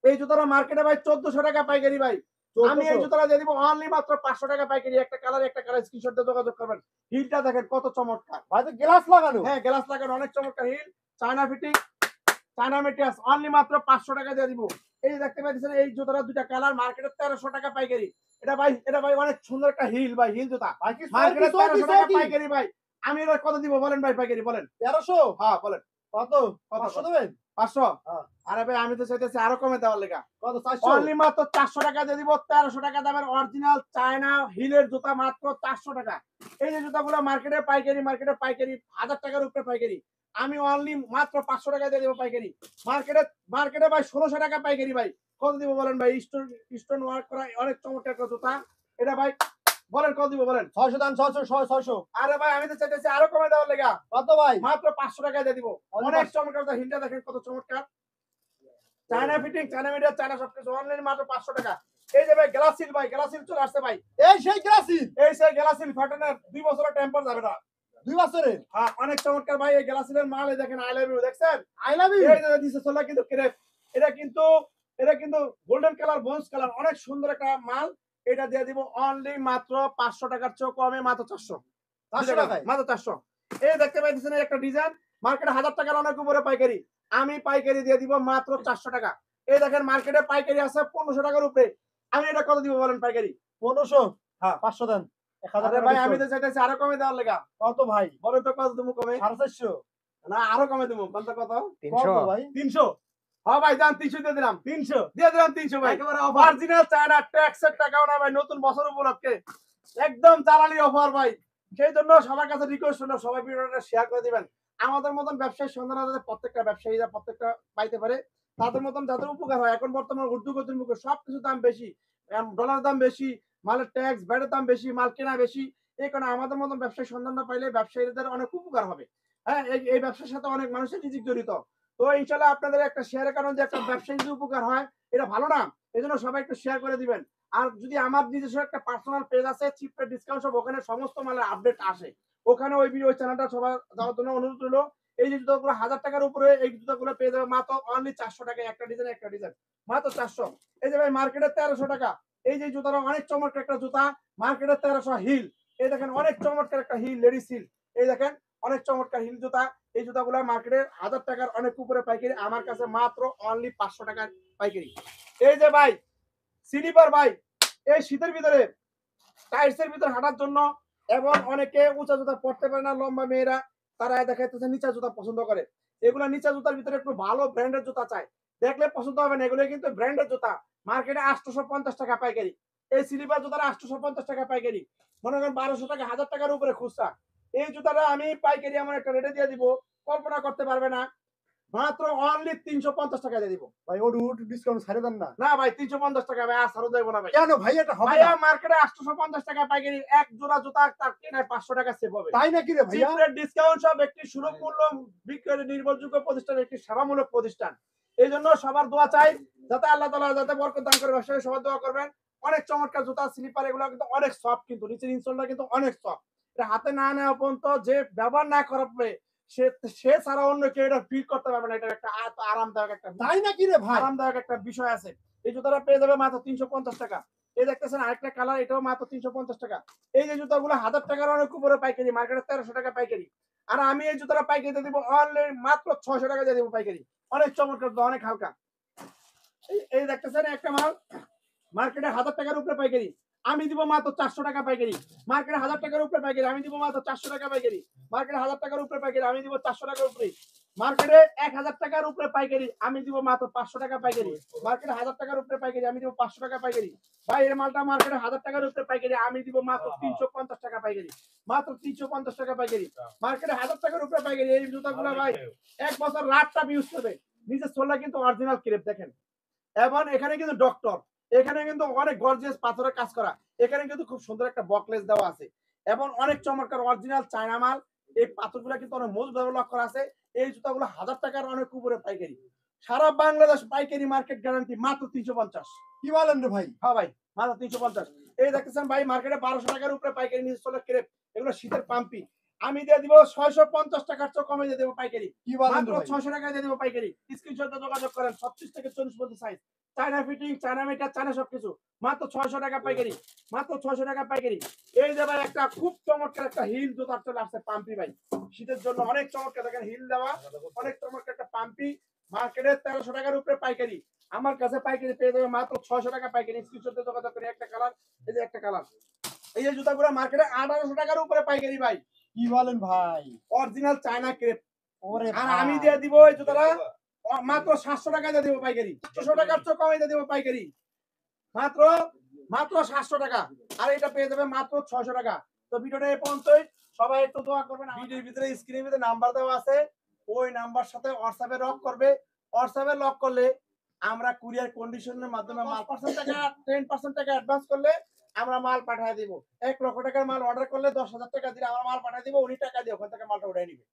এই জুতাটা মার্কেটে ভাই 1400 টাকা পাইকারি ভাই। আমি এই জুতাটা দিয়ে দিব অনলি মাত্র 500 টাকা পাইকারি। একটা কালার স্ক্রিনশট দিয়ে যোগাযোগ করবেন। হিলটা দেখেন কত চমৎকার। ভাই তো গ্লাস লাগানো। হ্যাঁ, গ্লাস লাগানো অনেক চমৎকার হিল। China fitting, China materials only মাত্র 500 টাকা দিয়ে দিব। এই যে দেখতে পাচ্ছেন এই জুতাটা দুইটা কালার মার্কেটে 1300 টাকা পাইকারি। এটা ভাই অনেক সুন্দর একটা হিল ভাই, হিল জুতা। মার্কেটে 1300 টাকা পাইকারি ভাই। আমি এটা কত দিব বলেন ভাই পাইকারি বলেন? 1300? হ্যাঁ বলেন। কত? 500 দেবেন? 500? হ্যাঁ। আরে ভাই আমি তো চাইতেছি আরো কমে দেওয়ার লেগা। কত? 400? অনলি মাত্র 400 টাকা দিয়ে দিব। 1300 টাকা দামের অরিজিনাল চায়না হিলের জুতা মাত্র 400 টাকা। এই যে জুতাগুলো মার্কেটে পাইকারি 1000 টাকার উপরে পাইকারি। আমি অনলি মাত্র 500 টাকা দিয়ে দেব পাইকারি। মার্কেটে ভাই 1600 টাকা পাইকারি ভাই। কত দিব বলেন ভাই? স্টোন ওয়ার্ক করা অনেক চমৎকার একটা জুতা। এটা ভাই বলেন কত দিব বলেন? 600 দাম, 600। আরে ভাই আমি তো চাইতেছি আরো কমে দেওয়ার লেগা। কত ভাই? মাত্র 500 টাকা দিয়ে দিব। অনেক চমৎকার হিলটা দেখেন কত চমৎকার। China fitting, China media, China সবকিছু অনলাইন মাত্র 500 টাকা। এই যে ভাই গ্লাসিল ভাই, গ্লাসিল চলে আসছে ভাই। এই সেই গ্লাসিল। এই সেই গ্লাসিল ফাটানোর 2 বছরের টেম্পার যাবে না। 2 বছরের? হ্যাঁ, অনেক চমৎকার ভাই। এই গ্লাসিলের মাল এই দেখেন আই লাভ ইউ দেখছেন? I love you. এই যে দিছে চলে কিন্তু ক্রেপ। এটা কিন্তু গোল্ডেন কালার, ব্রোঞ্জ কালার অনেক সুন্দর একটা মাল। এটা দিয়ে দিব অনলি মাত্র 500 টাকার চেয়ে কমে মাত্র 400। 400 টাকায়? মাত্র 400। এই দেখতে পাইতেছেন একটা ডিজাইন মার্কেটে 1000 টাকার অনেক উপরে পাইকারি। আমি পাইকারি দিয়ে দিব মাত্র 400 টাকা। এই দেখেন মার্কেটে পাইকারি আছে 1500 টাকার উপরে। আমি এটা কত দিব বলেন পাইকারি? 1500? হ্যাঁ। 500 দেন। 1000 আরে টাকা ভাই আমি ডিসকাউন্ট। তো চাইতেছি আরো কমে দেওয়ার লেগা। কত ভাই? বলেন তো কত তুমি কমে? 450? না আরো কমে দেবো। বলতো কত? কত ভাই? 300। হ্যাঁ ভাই যান 300 দিয়ে দিলাম। 300 দিয়ে দিলাম 300 ভাই। একেবারে অরিজিনাল চায়না ট্যাক্সের টাকাও না ভাই, নতুন বছর উপলক্ষে একদম জ্বালানি অফার ভাই। সেই জন্য সবার কাছে রিকোয়েস্ট হলো সবাই ভিডিওটা শেয়ার করে দিবেন। আমাদের মতন ব্যবসায়ী সন্ধান যাতে প্রত্যেকটা ব্যবসায়ীরা প্রত্যেকটা পাইতে পারে, তাদের মতন যাদের উপকার হয়। এখন বর্তমানে উর্দুগতির মুখে সবকিছু দাম বেশি, ডলার দাম বেশি, মালের ট্যাক্স ব্যাটের দাম বেশি, মাল কেনা বেশি। এই কারণে আমাদের মতন ব্যবসায়ী সন্ধান না পাইলে ব্যবসায়ীদের অনেক উপকার হবে। হ্যাঁ, এই ব্যবসার সাথে অনেক মানুষের রিজিক জড়িত। তো ইনশাল্লাহ আপনাদের একটা শেয়ারের কারণে যে একটা ব্যবসায়ী যদি উপকার হয়, এটা ভালো না? এই জন্য সবাই একটু শেয়ার করে দিবেন। আর যদি আমার নিজস্ব একটা পার্সোনাল পেজ আছে চিপ রেট ডিসকাউন্ট সব, ওখানে সমস্ত মালের আপডেট আসে। ওখানে ওই ভিডিও চ্যানেলটা সবার যাওয়ার জন্য অনুরোধ রইল। এই যে জুতাগুলো 1000 টাকার উপরে, এই জুতাগুলো পেয়ে যাবে মাত্র অনলি 400 টাকায়। একটা ডিজাইন মাত্র 400। এই যে ভাই মার্কেটে 1300 টাকা। এই যে জুতাটা অনেক চমৎকার একটা জুতা, মার্কেটে 1300 হিল। এই দেখেন অনেক চমৎকার একটা হিল, লেডিস হিল। এই দেখেন অনেক চমৎকার হিল জুতা। এই জুতাগুলো মার্কেটে 1000 টাকার অনেক উপরে পাইকারি, আমার কাছে মাত্র অনলি 500 টাকার পাইকারি। এই যে ভাই স্লিপার ভাই, এই শীতের ভিতরে টাইটসের ভিতরে হাঁটার জন্য, এবং অনেকে উঁচা জুতা পরতে পারে না, লম্বা মেয়েরা, তারা দেখাইতেছে নিচা জুতা পছন্দ করে। এগুলা নিচা জুতার ভিতরে একটু ভালো ব্র্যান্ডের জুতা চাই, দেখলে পছন্দ হবে না। এগুলো কিন্তু ব্র্যান্ডের জুতা, মার্কেটে 850 টাকা পাইকারি। এই স্লিপার জুতাটা 850 টাকা পাইকারি। মনে করেন 1200 টাকা, 1000 টাকার উপরে খুচরা। এই জুতাটা আমি পাইকারি এমন একটা রেটে দিয়ে দিব, কল্পনা করতে পারবে না। মাত্র অনলি 350 টাকা দিয়ে দিব ভাই। ওটু ডিসকাউন্ট ছাড়ে দেন না? না ভাই 350 টাকা ভাই, আর ছাড়ো দেবো না ভাই। কেন ভাই? এটা হবে ভাইয়া না। মার্কেটে 850 টাকা পাইকারি। এক জোড়া জুতা তার কেনায় 500 টাকা সেভ হবে। তাই নাকি রে ভাইয়া? সিক্রেট ডিসকাউন্ট সব একটি সুলভ মূল্য বিক্রয়ের নির্ভরযোগ্য প্রতিষ্ঠান, একটি সেবামূলক প্রতিষ্ঠান। এই জন্য সবার দোয়া চাই, যাতে আল্লাহ তাআলা যাতে বরকত দান করে। ব্যবসায়ী সবার দোয়া করবেন। অনেক চমৎকার জুতা স্লিপার, এগুলো কিন্তু অনেক সফট, কিন্তু নিচের ইনসোলটা কিন্তু অনেক সফট। এটা হাতে না নেওয়া পর্যন্ত, যে ব্যবহার না করবে সে সে ছাড়া অন্য কেউ এটা ফিল করতে পারবে না। এটা একটা আরামদায়ক একটা, তাই নাকি রে ভাই? আরামদায়ক একটা বিষয় আছে। এই জুতাটা পেয়ে যাবে মাত্র 350 টাকা। এই দেখতেছেন আরেকটা কালার, এটাও মাত্র 350 টাকা। এই যে জুতাগুলো 1000 টাকার অনেক উপরে পাইকারি, মার্কেটে 1300 টাকা পাইকারি। আর আমি এই জুতাটা পাইকারি দিয়ে দিব অনলি মাত্র 600 টাকা দিয়ে দিব পাইকারি। অনেক চমৎকার, অনেক হালকা। এই দেখতেছেন একটা মাল মার্কেটে 1000 টাকার উপরে পাইকারি, আমি দিব মাত্র 400 টাকা পাইকারি। মার্কেটে 1000 টাকার উপরে পাইকারি, আমি দিব মাত্র 400 টাকা পাইকারি। মার্কেটে 1000 টাকার উপরে পাইকারি, আমি দিব 400 টাকার উপরে। মার্কেটে 1000 টাকার উপরে পাইকারি, আমি দিব মাত্র 500 টাকা পাইকারি। মার্কেটে 1000 টাকার উপরে পাইকারি, আমি দিব 500 টাকা পাইকারি। ভাই এর মালটা মার্কেটে 1000 টাকার উপরে পাইকারি, আমি দিব মাত্র 350 টাকা পাইকারি। মাত্র 350 টাকা পাইকারি। মার্কেটে 1000 টাকার উপরে পাইকারি। এই জুতাগুলো ভাই 1 বছর লাইফটাইম ইউজ করবে। নিচে সোলটা কিন্তু অরিজিনাল ক্রেপ দেখেন, এবং এখানে কিন্তু ডক্টর, এখানে কিন্তু অনেক গর্জিয়াস পাথরের কাজ করা। এখানে কিন্তু খুব সুন্দর একটা বকলেস দেওয়া আছে, এবং অনেক চমৎকার অরিজিনাল চায়না মাল। এই পাথরগুলো কিন্তু অনেক মজবুত ডেভেলপ করা আছে। এই জুতাগুলো 1000 টাকার অনেক উপরে পাইকারি। সারা বাংলাদেশ পাইকারি মার্কেট গ্যারান্টি মাত্র 350। কি বলেন রে ভাই? হ্যাঁ ভাই মাত্র 350। এই দেখতেছেন ভাই মার্কেটে 1200 টাকার উপরে পাইকারি নিচে চলে ক্রেপ। এগুলো শীতের পাম্পি, আমি দিয়ে দিব 650 টাকার চেয়ে কমে দিয়ে দেবো পাইকারি। কি বলেন মাত্র রে ভাই? 600 টাকায় দিয়ে দেবো পাইকারি। স্ক্রিনশটে যোগাযোগ করেন। 36 থেকে 40 পর্যন্ত size. China fitting, China metre, China সবকিছু মাত্র 600 টাকা পাইকারি, মাত্র 600 টাকা পাইকারি। এই যে ভাই একটা খুব চমৎকার একটা হিল জুতা চলে আসছে পাম্পি ভাই, শীতের জন্য অনেক চমৎকার, দেখেন হিল দেওয়া, অনেক চমৎকার একটা পাম্পি, মার্কেটে 1300 টাকার উপরে পাইকারি, আমার কাছে পাইকারি পেয়ে যাবে মাত্র 600 টাকা পাইকারি। স্ক্রিনশটে যোগাযোগ করে, একটা কালার, এই যে একটা কালার, এই যে জুতাগুলো মার্কেটে 1800 টাকার উপরে পাইকারি ভাই, কি বলেন ভাই? Original China crepe. ওরে আর ভাই, আমি দিয়ে দিব এই জুতাটা মাত্র 700 টাকা দিয়ে দিব পাইকারি, 700 টাকার চেয়ে কমে দিয়ে দিব পাইকারি, মাত্র মাত্র 700 টাকা। আর এটা পেয়ে যাবে মাত্র 600 টাকা। তো ভিডিওটা এই পর্যন্তই, সবাই একটু দোয়া করবেন। ভিডিওর ভিতরে স্ক্রিনের ভিতরে নাম্বার দেওয়া আছে, ওই নাম্বার সাথে হোয়াটসঅ্যাপে লক করবে, হোয়াটসঅ্যাপে লক করলে আমরা কুরিয়ার কন্ডিশনের মাধ্যমে মাল 10% টাকা 10% টাকা অ্যাডভান্স করলে আমরা মাল পাঠিয়ে দিব। 1 লক্ষ টাকার মাল অর্ডার করলে 10,000 টাকা দিলে আমরা মাল পাঠিয়ে দিব, উনি টাকা দিয়ে ওখান থেকে মালটা উঠাই নিবে।